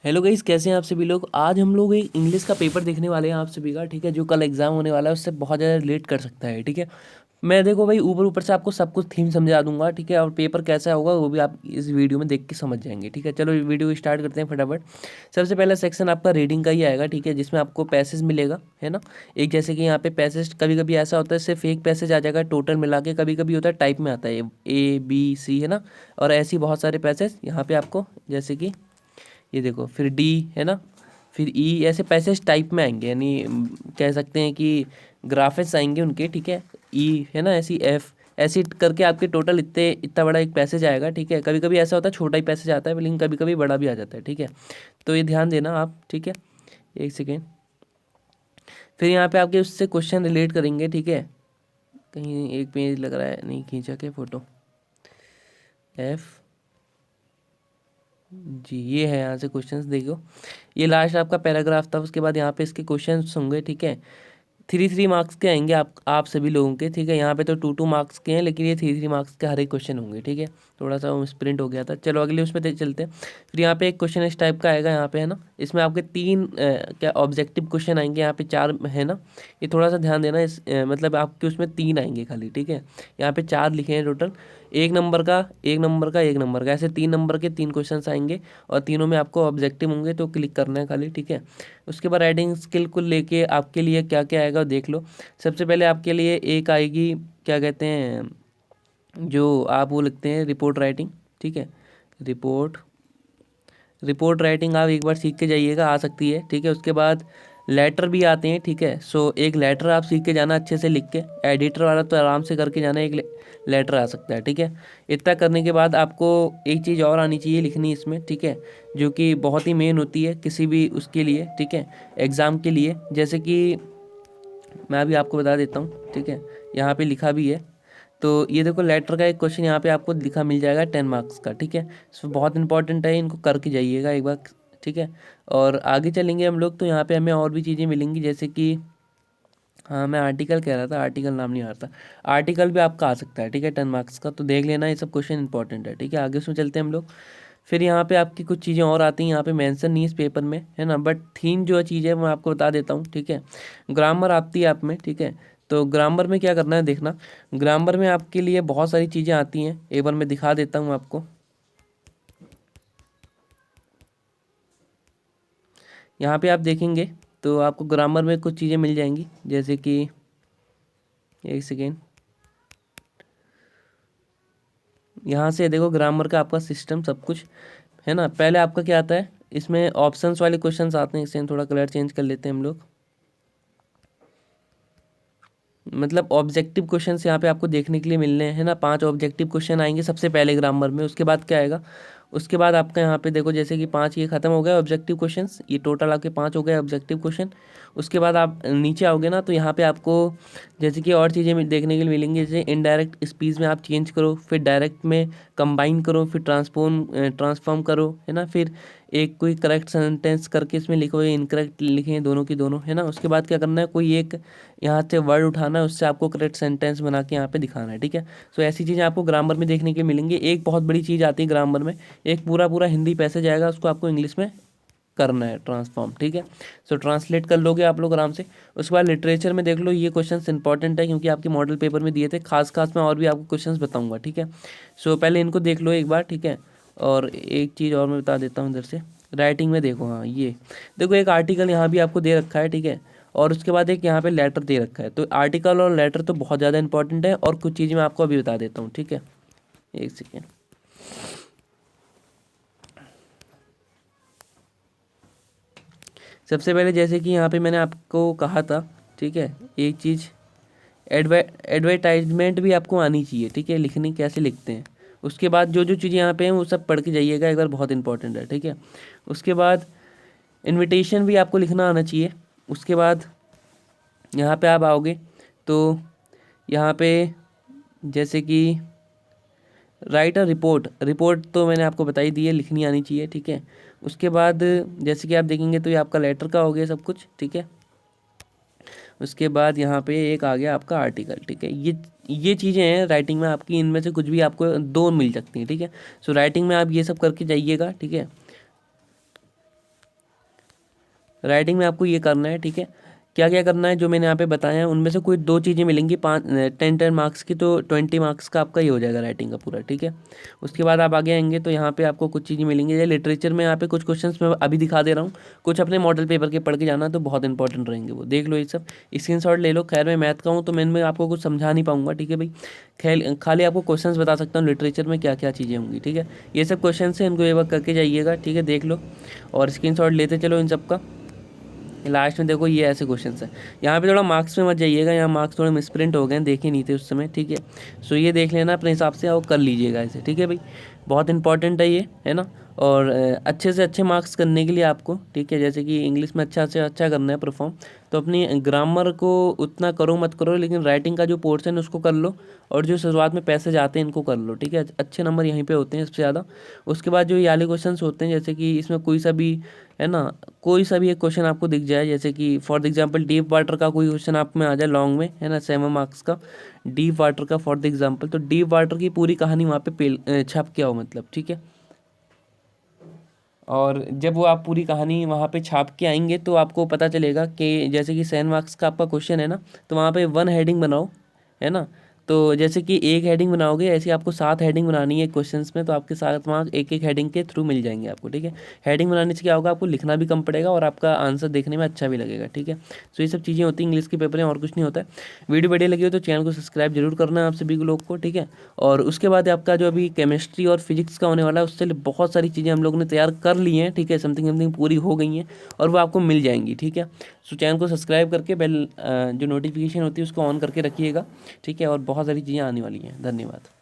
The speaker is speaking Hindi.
हेलो गाइस, कैसे हैं आप सभी लोग। आज हम लोग एक इंग्लिश का पेपर देखने वाले हैं आप सभी का, ठीक है, जो कल एग्जाम होने वाला है उससे बहुत ज़्यादा रिलेट कर सकता है, ठीक है। मैं देखो भाई ऊपर ऊपर से आपको सब कुछ थीम समझा दूंगा, ठीक है, और पेपर कैसा होगा वो भी आप इस वीडियो में देख के समझ जाएंगे, ठीक है। चलो वीडियो स्टार्ट करते हैं फटाफट। सबसे पहला सेक्शन आपका रीडिंग का ही आएगा, ठीक है, जिसमें आपको पैसेज मिलेगा, है ना। एक जैसे कि यहाँ पे पैसेज कभी कभी ऐसा होता है सिर्फ एक पैसेज आ जाएगा टोटल मिला के, कभी कभी होता है टाइप में आता है A B C, है ना। और ऐसी बहुत सारे पैसेज यहाँ पे आपको, जैसे कि ये देखो, फिर डी, है ना, फिर ई, ऐसे पैसेज टाइप में आएंगे, यानी कह सकते हैं कि ग्राफिक्स आएंगे उनके, ठीक है। ई, है ना, ऐसी एफ, ऐसी करके आपके टोटल इतना बड़ा एक पैसेज आएगा, ठीक है। कभी कभी ऐसा होता है छोटा ही पैसेज आता है, लेकिन कभी कभी बड़ा भी आ जाता है, ठीक है। तो ये ध्यान देना आप, ठीक है। एक सेकेंड। फिर यहाँ पे आपके उससे क्वेश्चन रिलेट करेंगे, ठीक है। कहीं एक पेज लग रहा है, नहीं खींचा के फोटो। एफ जी, ये है, यहाँ से क्वेश्चंस देखो। ये लास्ट आपका पैराग्राफ था, उसके बाद यहाँ पे इसके क्वेश्चंस होंगे, ठीक है। 3 3 मार्क्स के आएंगे आप सभी लोगों के, ठीक है। यहाँ पे तो 2 2 मार्क्स के हैं, लेकिन ये 3 3 मार्क्स के हर एक क्वेश्चन होंगे, ठीक है। थोड़ा सा स्प्रिंट हो गया था, चलो अगले उसमें चलते हैं। फिर यहाँ पे एक क्वेश्चन इस टाइप का आएगा यहाँ पे, है ना। इसमें आपके तीन क्या ऑब्जेक्टिव क्वेश्चन आएंगे, यहाँ पे 4 है ना। ये थोड़ा सा ध्यान देना, मतलब आपके उसमें 3 आएंगे खाली, ठीक है। यहाँ पे 4 लिखे हैं टोटल। एक नंबर का, एक नंबर का, एक नंबर का, ऐसे 3 नंबर के 3 क्वेश्चन आएंगे। और तीनों में आपको ऑब्जेक्टिव होंगे, तो क्लिक करना है खाली, ठीक है। उसके बाद राइटिंग स्किल को लेके आपके लिए क्या क्या आएगा देख लो। सबसे पहले आपके लिए एक आएगी, क्या कहते हैं, जो आप वो लिखते हैं रिपोर्ट राइटिंग, ठीक है। रिपोर्ट रिपोर्ट राइटिंग आप एक बार सीख के जाइएगा, आ सकती है, ठीक है। उसके बाद लेटर भी आते हैं, ठीक है। सो एक लेटर आप सीख के जाना अच्छे से लिख के, एडिटर वाला तो आराम से करके जाना, एक लेटर आ सकता है, ठीक है। इतना करने के बाद आपको एक चीज़ और आनी चाहिए लिखनी इसमें, ठीक है, जो कि बहुत ही मेन होती है किसी भी उसके लिए, ठीक है, एग्ज़ाम के लिए। जैसे कि मैं अभी आपको बता देता हूँ, ठीक है, यहाँ पे लिखा भी है। तो ये देखो, लेटर का एक क्वेश्चन यहाँ पे आपको लिखा मिल जाएगा 10 मार्क्स का, ठीक है। सो बहुत इंपॉर्टेंट है, इनको करके जाइएगा एक बार, ठीक है। और आगे चलेंगे हम लोग, तो यहाँ पे हमें और भी चीज़ें मिलेंगी, जैसे कि, हाँ मैं आर्टिकल कह रहा था, आर्टिकल नाम नहीं आ रहा था। आर्टिकल भी आपका आ सकता है, ठीक है, 10 मार्क्स का, तो देख लेना, ये सब क्वेश्चन इंपॉर्टेंट है, ठीक है। आगे उसमें चलते हैं हम लोग। फिर यहाँ पे आपकी कुछ चीज़ें और आती हैं, यहाँ पे मेंशन नहीं है इस पेपर में, है ना, बट थीम जो चीज़ है मैं आपको बता देता हूँ, ठीक है। ग्रामर आती है आप में, ठीक है। तो ग्रामर में क्या करना है देखना। ग्रामर में आपके लिए बहुत सारी चीज़ें आती हैं, एक बार मैं दिखा देता हूँ आपको। यहाँ पे आप देखेंगे तो आपको ग्रामर में कुछ चीज़ें मिल जाएंगी, जैसे कि, एक सेकेंड, यहाँ से देखो ग्रामर का आपका सिस्टम सब कुछ, है ना। पहले आपका क्या आता है, इसमें ऑप्शंस वाले क्वेश्चंस आते हैं, इससे थोड़ा कलर चेंज कर लेते हैं हम लोग। मतलब ऑब्जेक्टिव क्वेश्चंस यहाँ पे आपको देखने के लिए मिलने हैं, है ना। 5 ऑब्जेक्टिव क्वेश्चन आएंगे सबसे पहले ग्रामर में। उसके बाद क्या आएगा, उसके बाद आपका यहाँ पे देखो, जैसे कि 5 ये खत्म हो गए ऑब्जेक्टिव क्वेश्चंस, ये टोटल आपके 5 हो गए ऑब्जेक्टिव क्वेश्चन। उसके बाद आप नीचे आओगे ना, तो यहाँ पे आपको जैसे कि और चीज़ें देखने के लिए मिलेंगी, जैसे इनडायरेक्ट स्पीच में आप चेंज करो, फिर डायरेक्ट में कंबाइन करो, फिर ट्रांसफॉर्म करो, है ना। फिर एक कोई करेक्ट सेंटेंस करके इसमें लिखो, ये इनकरेक्ट लिखे हैं दोनों की दोनों, है ना। उसके बाद क्या करना है, कोई एक यहाँ से वर्ड उठाना है, उससे आपको करेक्ट सेंटेंस बना के यहाँ पे दिखाना है, ठीक है। सो ऐसी चीज़ें आपको ग्रामर में देखने के लिए मिलेंगी। एक बहुत बड़ी चीज़ आती है ग्रामर में, एक पूरा पूरा हिंदी पैसेज आएगा, उसको आपको इंग्लिश में करना है ट्रांसफॉर्म, ठीक है। सो ट्रांसलेट कर लोगे आप लोग आराम से। उसके बाद लिटरेचर में देख लो, ये क्वेश्चंस इंपॉर्टेंट है क्योंकि आपके मॉडल पेपर में दिए थे, खास खास मैं और भी आपको क्वेश्चंस बताऊंगा, ठीक है। सो पहले इनको देख लो एक बार, ठीक है। और एक चीज़ और मैं बता देता हूँ इधर से, राइटिंग में देखो, हाँ ये देखो, एक आर्टिकल यहाँ भी आपको दे रखा है, ठीक है। और उसके बाद एक यहाँ पे लेटर दे रखा है, तो आर्टिकल और लेटर तो बहुत ज़्यादा इंपॉर्टेंट है, और कुछ चीज़ें मैं आपको अभी बता देता हूँ, ठीक है। एक सेकेंड। सबसे पहले जैसे कि यहाँ पे मैंने आपको कहा था, ठीक है, एक चीज़, एडवर्टाइजमेंट भी आपको आनी चाहिए, ठीक है, लिखनी कैसे लिखते हैं। उसके बाद जो जो चीज़ें यहाँ पे हैं वो सब पढ़ के जाइएगा एक बार, बहुत इंपॉर्टेंट है, ठीक है। उसके बाद इनविटेशन भी आपको लिखना आना चाहिए। उसके बाद यहाँ पे आप आओगे तो यहाँ पे जैसे कि राइट अ रिपोर्ट, रिपोर्ट तो मैंने आपको बताई दी है, लिखनी आनी चाहिए, ठीक है। उसके बाद जैसे कि आप देखेंगे तो ये आपका लेटर का हो गया सब कुछ, ठीक है। उसके बाद यहाँ पे एक आ गया आपका आर्टिकल, ठीक है। ये चीज़ें हैं राइटिंग में आपकी, इनमें से कुछ भी आपको 2 मिल सकती हैं, ठीक है। सो राइटिंग में आप ये सब करके जाइएगा, ठीक है। राइटिंग में आपको ये करना है, ठीक है। क्या क्या करना है जो मैंने यहाँ पे बताया है, उनमें से कोई 2 चीज़ें मिलेंगी 10 मार्क्स की, तो 20 मार्क्स का आपका ये हो जाएगा राइटिंग का पूरा, ठीक है। उसके बाद आप आगे आएंगे तो यहाँ पे आपको कुछ चीज़ें मिलेंगी, जैसे लिटरेचर में यहाँ पे कुछ क्वेश्चंस मैं अभी दिखा दे रहा हूँ, कुछ अपने मॉडल पेपर के पढ़ के जाना, तो बहुत इंपॉर्टेंट रहेंगे वो, देख लो ये सब, स्क्रीनशॉट ले लो। खैर मैं मैथ का हूँ तो मैं आपको कुछ समझा नहीं पाऊंगा, ठीक है भाई। खाली आपको क्वेश्चंस बता सकता हूँ लिटरेचर में क्या क्या चीज़ें होंगी, ठीक है। ये सब क्वेश्चन है, इनको एक बार करके जाइएगा, ठीक है, देख लो और स्क्रीनशॉट लेते चलो इन सब का। लास्ट में देखो ये ऐसे क्वेश्चन है, यहाँ पे थोड़ा मार्क्स में मत जाइएगा, यहाँ मार्क्स थोड़े मिसप्रिंट हो गए हैं, देखे नहीं थे उस समय, ठीक है। सो ये देख लेना अपने हिसाब से और कर लीजिएगा ऐसे, ठीक है भाई। बहुत इंपॉर्टेंट है ये, है ना। और अच्छे से अच्छे मार्क्स करने के लिए आपको, ठीक है, जैसे कि इंग्लिश में अच्छा से अच्छा करना है परफॉर्म, तो अपनी ग्रामर को उतना करो मत करो, लेकिन राइटिंग का जो पोर्शन है उसको कर लो, और जो शुरुआत में पैसेज आते हैं इनको कर लो, ठीक है। अच्छे नंबर यहीं पे होते हैं सबसे ज़्यादा। उसके बाद जो ये वाले क्वेश्चन होते हैं, जैसे कि इसमें कोई सा भी, है ना, कोई सा भी एक क्वेश्चन आपको दिख जाए, जैसे कि फॉर एग्जांपल डीप वाटर का कोई क्वेश्चन आप में आ जाए लॉन्ग में, है ना, 7 मार्क्स का डीप वाटर का फॉर एग्जांपल, तो डीप वाटर की पूरी कहानी वहाँ पे छप के आओ, मतलब, ठीक है। और जब वो आप पूरी कहानी वहाँ पे छाप के आएंगे तो आपको पता चलेगा कि जैसे कि 7 मार्क्स का आपका क्वेश्चन है ना, तो वहाँ पे 1 हेडिंग बनाओ, है ना। तो जैसे कि एक हेडिंग बनाओगे, ऐसे आपको 7 हेडिंग बनानी है क्वेश्चंस में, तो आपके 7 मार्क्स एक एक हेडिंग के थ्रू मिल जाएंगे आपको, ठीक है। हेडिंग बनाने से क्या होगा, आपको लिखना भी कम पड़ेगा और आपका आंसर देखने में अच्छा भी लगेगा, ठीक है। सो ये सब चीज़ें होती हैं इंग्लिश के पेपर में, और कुछ नहीं होता है। वीडियो बढ़िया लगी हो तो चैनल को सब्सक्राइब जरूर करना है आप सभी लोग को, ठीक है। और उसके बाद आपका जो अभी केमिस्ट्री और फिजिक्स का होने वाला है, उससे बहुत सारी चीज़ें हम लोगों ने तैयार कर ली हैं, ठीक है, समथिंग पूरी हो गई हैं और वो आपको मिल जाएंगी, ठीक है। सो चैनल को सब्सक्राइब करके बेल जो नोटिफिकेशन होती है उसको ऑन करके रखिएगा, ठीक है। और बहुत सारी चीज़ें आने वाली हैं। धन्यवाद।